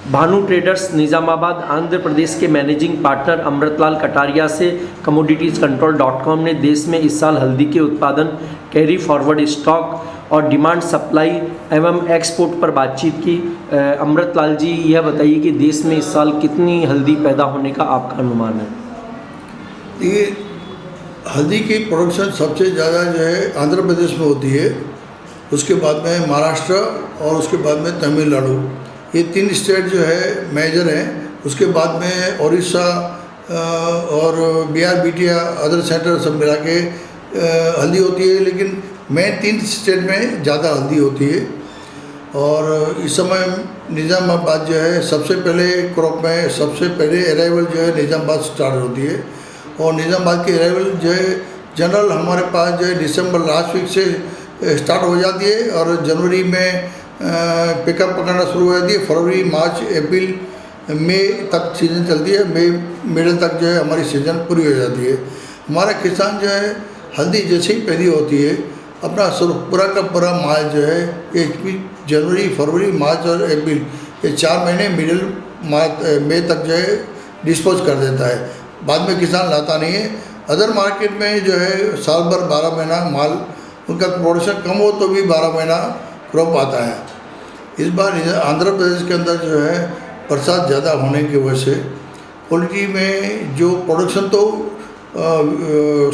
Bhanu traders Nizamabad Andhra Pradesh के managing partner Amritlal Kataria से commoditiescontrol.com ने देश में इस साल हल्दी के उत्पादन, कैरी फॉरवर्ड स्टॉक और डिमांड सप्लाई एवं एक्सपोर्ट पर बातचीत की। अमृतलाल जी, यह बताइए कि देश में इस साल कितनी हल्दी पैदा होने का आपका अनुमान है? ये हल्दी की प्रोडक्शन सबसे ज़्यादा जो है आंध्र प्रदेश में होती है, उसके बाद में महाराष्ट्र और उसके बाद में तमिलनाडु। ये 3 स्टेट जो है मेजर हैं। उसके बाद में उड़ीसा और बिहार, बीटिया, अदर सेंटर सब मिला के हल्दी होती है, लेकिन मेन 3 स्टेट में ज़्यादा हल्दी होती है। और इस समय निज़ामाबाद जो है सबसे पहले क्रॉप में सबसे पहले अराइवल जो है निज़ामाबाद स्टार्ट होती है। और निज़ामाबाद की अराइवल जो है जनरल हमारे पास जो है दिसंबर लास्ट वीक से स्टार्ट हो जाती है और जनवरी में पिकअप पकड़ना शुरू हो जाती है। फरवरी, मार्च, अप्रैल, मई तक सीज़न चलती है। मई मिडल तक जो है हमारी सीज़न पूरी हो जाती है। हमारा किसान जो है हल्दी जैसे ही पैदा होती है अपना पूरा का पूरा माल जो है ये जनवरी, फरवरी, मार्च और अप्रैल ये 4 महीने मिडिल मई तक जो है डिस्पोज कर देता है। बाद में किसान लाता नहीं है। अदर मार्केट में जो है साल भर 12 महीना माल उनका प्रोडक्शन कम हो तो भी 12 महीना क्रॉप आता है। इस बार आंध्र प्रदेश के अंदर जो है बरसात ज़्यादा होने की वजह से क्वालिटी में जो प्रोडक्शन तो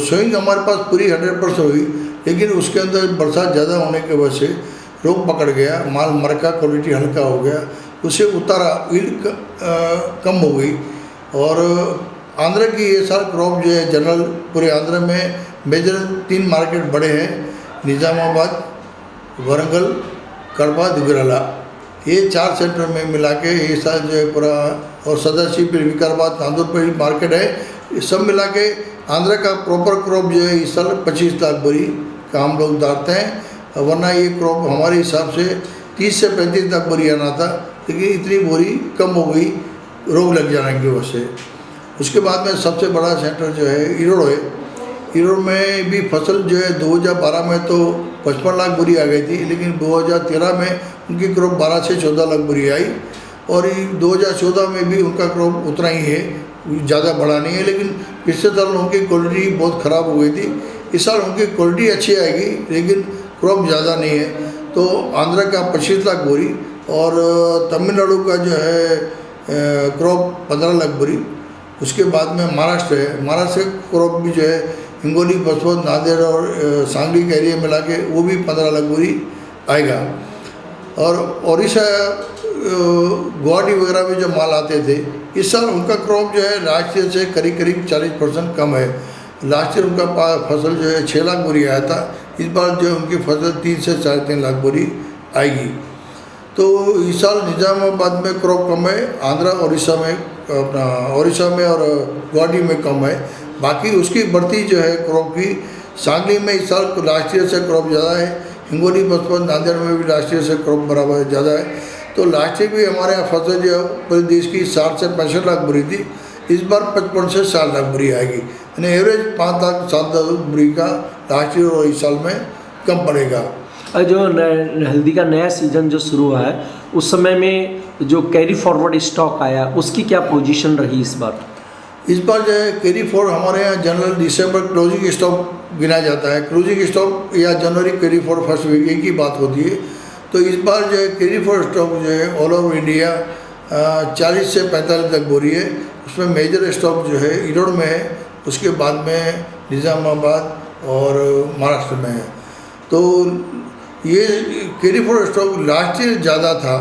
सोइंग हमारे पास पूरी 100% हुई, लेकिन उसके अंदर बरसात ज़्यादा होने की वजह से रोग पकड़ गया, माल मरका, क्वालिटी हल्का हो गया, उसे उतारा, यील्ड कम हो गई। और आंध्र की ये साल क्रॉप जो है जनरल पूरे आंध्र में मेजर 3 मार्केट बड़े हैं, निज़ामाबाद, वरंगल, कड़पा, दुग्गराला। ये 4 सेंटर में मिला के ये साल जो है पूरा, और सदाशिवपेट, विकाराबाद, नांदूरपेट मार्केट है, ये सब मिला के आंध्र का प्रॉपर क्रॉप जो है इस साल 25 लाख बोरी का हम लोग डालते हैं। वरना ये क्रॉप हमारे हिसाब से 30 से 35 लाख बोरी आना था, लेकिन इतनी बोरी कम हो गई रोग लग जाने की वजह से। उसके बाद में सबसे बड़ा सेंटर जो है ईरोड है। ईरोड में भी फसल जो है 2012 में तो 55 लाख बोरी आ गई थी, लेकिन 2013 में उनकी क्रॉप 12 से 14 लाख बोरी आई। और 2014 में भी उनका क्रॉप उतना ही है, ज़्यादा बड़ा नहीं है। लेकिन पिछले साल उनकी क्वालिटी बहुत ख़राब हो गई थी। इस साल उनकी क्वालिटी अच्छी आएगी, लेकिन क्रॉप ज़्यादा नहीं है। तो आंध्र का 25 लाख बोरी और तमिलनाडु का जो है क्रॉप 15 लाख बोरी। उसके बाद में महाराष्ट्र है। महाराष्ट्र क्रॉप भी जो है हिंगोली, बसवंत, नांदेड़ और सांगली के एरिया मिला के वो भी 15 लाख बोरी आएगा। और उड़ीसा, गुवाहाटी वगैरह में जो माल आते थे, इस साल उनका क्रॉप जो है लास्ट ईयर से करीब 40% कम है। लास्ट ईयर उनका फसल जो है 6 लाख बोरी आया था, इस बार जो है उनकी फसल 3 से 3.5 लाख बोरी आएगी। तो इस साल निज़ामाबाद में क्रॉप कम है, आंध्र, उड़ीसा में और गुवाहाटी में कम है। बाकी उसकी बढ़ती जो है क्रॉप की, सांगली में इस साल लास्ट ईयर से क्रॉप ज़्यादा है, हिंगोली, बसवंत, नांदेड़ में भी लास्ट ईयर से क्रॉप बराबर ज़्यादा है। तो लास्ट ईयर भी हमारे यहाँ फसल जो पूरे देश की 60 से 65 लाख बोरी थी, इस बार 55 से 60 लाख बोरी आएगी। यानी एवरेज 5 लाख 7 लाख बोरी का लास्ट ईयर और इस साल में कम पड़ेगा। जो हल्दी का नया सीज़न जो शुरू हुआ है, उस समय में जो कैरी फॉरवर्ड स्टॉक आया, उसकी क्या पोजीशन रही इस बार? इस बार जो है कैरी फॉरवर्ड हमारे यहाँ जनरल दिसंबर क्लोजिंग स्टॉक गिना जाता है। क्लोजिंग स्टॉक या जनवरी कैरी फॉरवर्ड फर्स्ट वीक एक ही बात होती है। तो इस बार जो है कैरी फॉरवर्ड स्टॉक जो है ऑल ओवर इंडिया 40 से 45 तक बोरी है। उसमें मेजर स्टॉक जो है ईरोड में है, उसके बाद में निज़ामाबाद और महाराष्ट्र में है। तो ये carry forward stock last year ज़्यादा था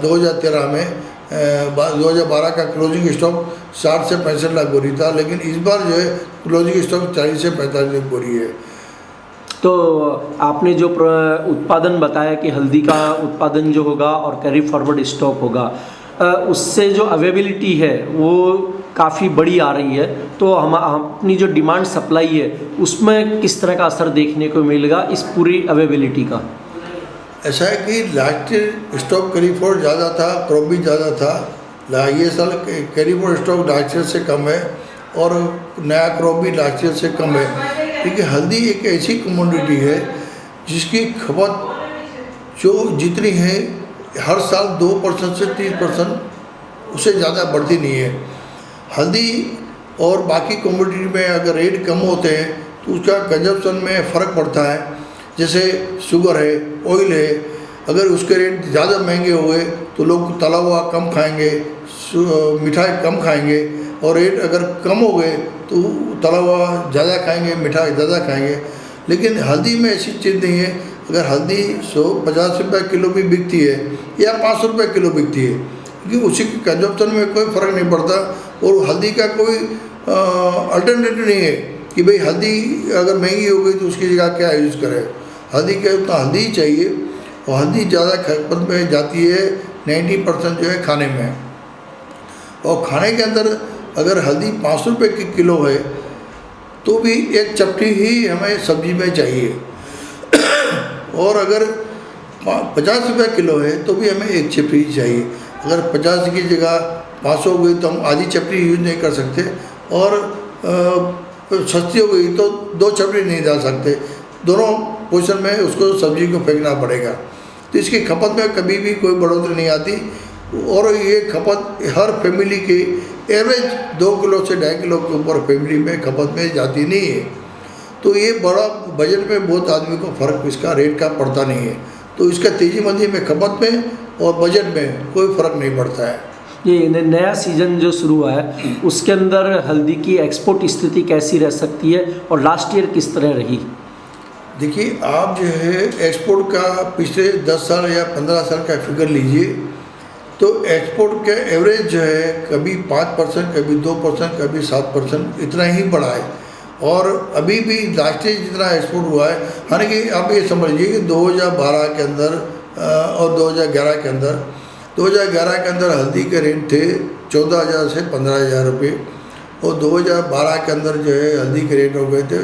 2013 में। 2012 का क्लोजिंग स्टॉक 60 से 65 लाख बोरी था, लेकिन इस बार जो है क्लोजिंग स्टॉक 40 से 45 लाख बोरी है। तो आपने जो उत्पादन बताया कि हल्दी का उत्पादन जो होगा और कैरी फॉरवर्ड स्टॉक होगा, उससे जो अवेलेबिलिटी है वो काफ़ी बड़ी आ रही है। तो हम अपनी जो डिमांड सप्लाई है उसमें किस तरह का असर देखने को मिलेगा इस पूरी अवेलेबिलिटी का? ऐसा है कि last year stock carry forward ज़्यादा था, क्रॉप भी ज़्यादा था। ये साल carry forward stock last year से कम है और नया क्रॉप भी लास्ट ईयर से कम है, क्योंकि हल्दी एक ऐसी कमोडिटी है जिसकी खपत जो जितनी है हर साल 2% से 30% उससे ज़्यादा बढ़ती नहीं है। हल्दी और बाकी कमोडिटी में अगर रेट कम होते हैं तो उसका कंजप्शन में फ़र्क पड़ता है। जैसे शुगर है, ऑयल है, अगर उसके रेट ज़्यादा महंगे हुए तो लोग तला हुआ कम खाएंगे, मिठाई कम खाएंगे, और रेट अगर कम हो गए तो तला हुआ ज़्यादा खाएंगे, मिठाई ज़्यादा खाएंगे। लेकिन हल्दी में ऐसी चीज़ नहीं है। अगर हल्दी 150 रुपये किलो भी बिकती है या 500 रुपये किलो बिकती है, क्योंकि उसी के कंजप्शन में कोई फ़र्क नहीं पड़ता। और हल्दी का कोई अल्टरनेटिव नहीं है कि भाई हल्दी अगर महंगी हो गई तो उसकी जगह क्या यूज़ करें। हल्दी के उतना हल्दी ही चाहिए, और हल्दी ज़्यादा खपत में जाती है 90% जो है खाने में। और खाने के अंदर अगर हल्दी 500 रुपये की किलो है तो भी एक चपटी ही हमें सब्जी में चाहिए, और अगर 50 रुपये किलो है तो भी हमें एक चपटी ही चाहिए। अगर 50 की जगह 500 हो गई तो हम आधी चपटी यूज़ नहीं कर सकते, और सस्ती हो गई तो 2 चपटी नहीं डाल सकते। दोनों पोजीशन में उसको सब्जी को फेंकना पड़ेगा। तो इसकी खपत में कभी भी कोई बढ़ोतरी नहीं आती, और ये खपत हर फैमिली की एवरेज 2 किलो से 2.5 किलो के ऊपर फैमिली में खपत में जाती नहीं है। तो ये बड़ा बजट में बहुत आदमी को फ़र्क इसका रेट का पड़ता नहीं है। तो इसका तेज़ी मंदी में खपत में और बजट में कोई फ़र्क नहीं पड़ता है। ये नया सीज़न जो शुरू हुआ है उसके अंदर हल्दी की एक्सपोर्ट स्थिति कैसी रह सकती है, और लास्ट ईयर किस तरह रही? देखिए, आप जो है एक्सपोर्ट का पिछले 10 साल या 15 साल का फिगर लीजिए, तो एक्सपोर्ट का एवरेज जो है कभी 5%, कभी 2%, कभी 7% इतना ही बढ़ा है। और अभी भी लास्ट ईयर जितना एक्सपोर्ट हुआ है, हालांकि आप ये समझिए कि 2012 के अंदर और 2011 के अंदर 2011 के अंदर हल्दी के रेट थे 14,000 से 15,000 रुपये, और 2012 के अंदर जो है हल्दी के रेट हो गए थे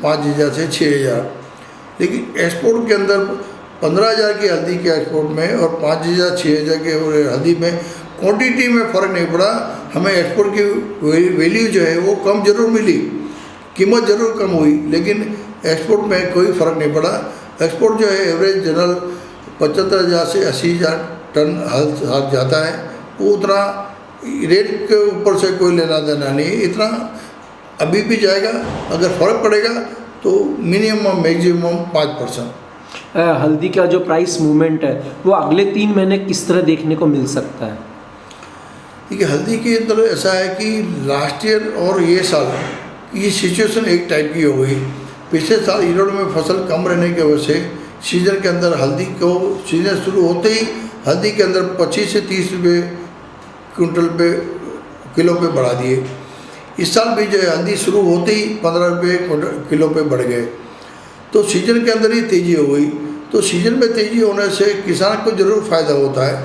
5,000 से 6,000। लेकिन एक्सपोर्ट के अंदर 15,000 की हल्दी के एक्सपोर्ट में और 5,000 6,000 के हल्दी में क्वांटिटी में फ़र्क नहीं पड़ा। हमें एक्सपोर्ट की वैल्यू जो है वो कम जरूर मिली, कीमत ज़रूर कम हुई, लेकिन एक्सपोर्ट में कोई फ़र्क नहीं पड़ा। एक्सपोर्ट जो है एवरेज जनरल 75,000 से 80,000 टन हल्दी जाता है। वो उतना रेट के ऊपर से कोई लेना देना नहीं, इतना अभी भी जाएगा। अगर फ़र्क पड़ेगा तो मिनिमम मैक्सिमम 5%। हल्दी का जो प्राइस मूवमेंट है वो अगले 3 महीने किस तरह देखने को मिल सकता है? देखिए, हल्दी के अंदर ऐसा है कि लास्ट ईयर और ये साल ये सिचुएशन एक टाइप की हो गई। पिछले साल ईरोड में फसल कम रहने की वजह से सीजन के अंदर हल्दी को सीजन शुरू होते ही हल्दी के अंदर 25 से 30 रुपये क्विंटल पे किलो पे बढ़ा दिए। इस साल भी जो है हल्दी शुरू होते ही 15 रुपये किलो पे बढ़ गए। तो सीजन के अंदर ही तेज़ी हो गई। तो सीजन में तेज़ी होने से किसान को ज़रूर फ़ायदा होता है,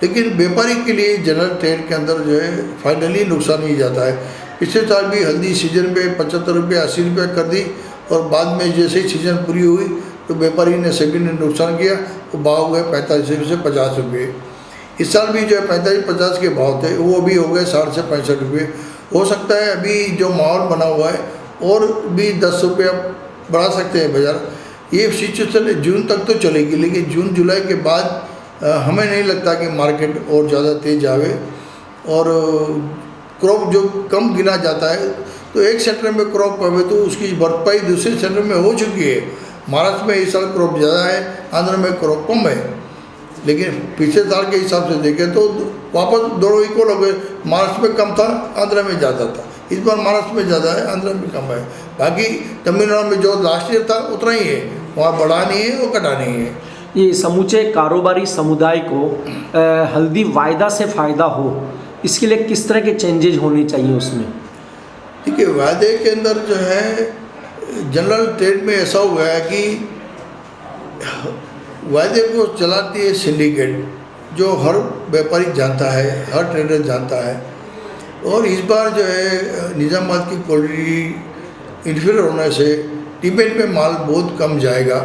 लेकिन व्यापारी के लिए जनरल ट्रेड के अंदर जो है फाइनली नुकसान ही जाता है। पिछले साल भी हल्दी सीजन में 75 रुपये 80 रुपये कर दी, और बाद में जैसे ही सीजन पूरी हुई तो व्यापारी ने सभी ने नुकसान किया, तो भाव गए 45 से 50 रुपये। इस साल भी जो है 45-50 के भाव थे वो अभी हो गए 60 से 65 रुपये। हो सकता है अभी जो माहौल बना हुआ है और भी 10 रुपये बढ़ा सकते हैं बाज़ार। ये सिचुएशन जून तक तो चलेगी, लेकिन जून जुलाई के बाद हमें नहीं लगता कि मार्केट और ज़्यादा तेज आवे। और क्रॉप जो कम गिना जाता है, तो एक सेंटर में क्रॉप आवे तो उसकी भरपाई दूसरे सेंटर में हो चुकी है। महाराष्ट्र में इस साल क्रॉप ज़्यादा है, आंध्र में क्रॉप कम है, लेकिन पिछले साल के हिसाब से देखें तो वापस दोनों इक्वल हो गए। महाराष्ट्र में कम था, आंध्र में ज़्यादा था। इस बार महाराष्ट्र में ज़्यादा है, आंध्र में कम है। बाकी तमिलनाडु में जो लास्ट ईयर था उतना ही है, वहाँ बढ़ा नहीं है और घटा नहीं है। ये समूचे कारोबारी समुदाय को हल्दी वायदा से फ़ायदा हो, इसके लिए किस तरह के चेंजेज होने चाहिए उसमें? देखिए, वायदे के अंदर जो है जनरल ट्रेड में ऐसा हुआ है कि वायदे को चलाती है सिंडिकेट, जो हर व्यापारी जानता है, हर ट्रेडर जानता है। और इस बार जो है निज़ामाबाद की क्वालिटी इंटरफेयर होने से डिमेट में माल बहुत कम जाएगा।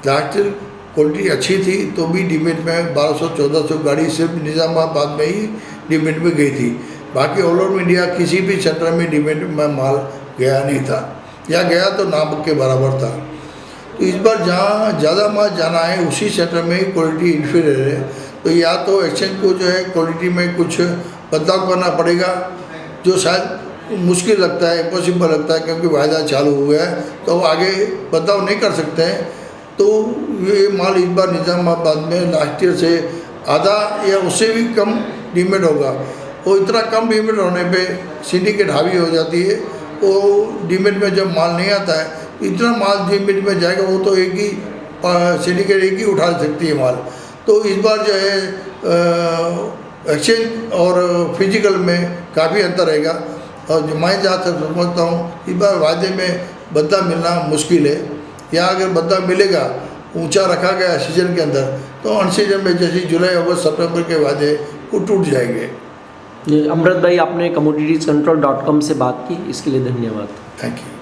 लास्ट ईयर क्वालिटी अच्छी थी तो भी डिमेट में 1200-1400 गाड़ी सिर्फ निज़ामाबाद में ही डिमेट में गई थी। बाकी ऑल ओवर इंडिया किसी भी सेंटर में डिमेट में माल गया नहीं था, या गया तो नाम के बराबर था। तो इस बार जहाँ ज़्यादा माल जाना है उसी सेंटर में क्वालिटी इंफीरियर है, तो या तो एक्सचेंज को जो है क्वालिटी में कुछ बदलाव करना पड़ेगा, जो शायद मुश्किल लगता है, इम्पॉसिबल लगता है, क्योंकि वायदा चालू हो गया है तो आगे बदलाव नहीं कर सकते हैं। तो ये माल इस बार निज़ामाबाद में लास्ट ईयर से आधा या उससे भी कम डीमेट होगा। वो इतना कम डीमेट होने पे सिंडिकेट हावी हो जाती है। वो डीमेट में जब माल नहीं आता है तो इतना माल डीमेट में जाएगा, वो तो एक ही सिंडिकेट एक ही उठा सकती है माल। तो इस बार जो है एक्सचेंज और फिजिकल में काफ़ी अंतर रहेगा। और जो मैं जहाँ तक समझता हूँ इस बार वायदे में बदला मिलना मुश्किल है, या अगर बदला मिलेगा ऊंचा रखा गया सीजन के अंदर तो अनसीजन में जैसे जुलाई अगस्त सितंबर के वायदे वो टूट जाएंगे। अमृत भाई, आपने commoditiescontrol.com से बात की, इसके लिए धन्यवाद। Thank you.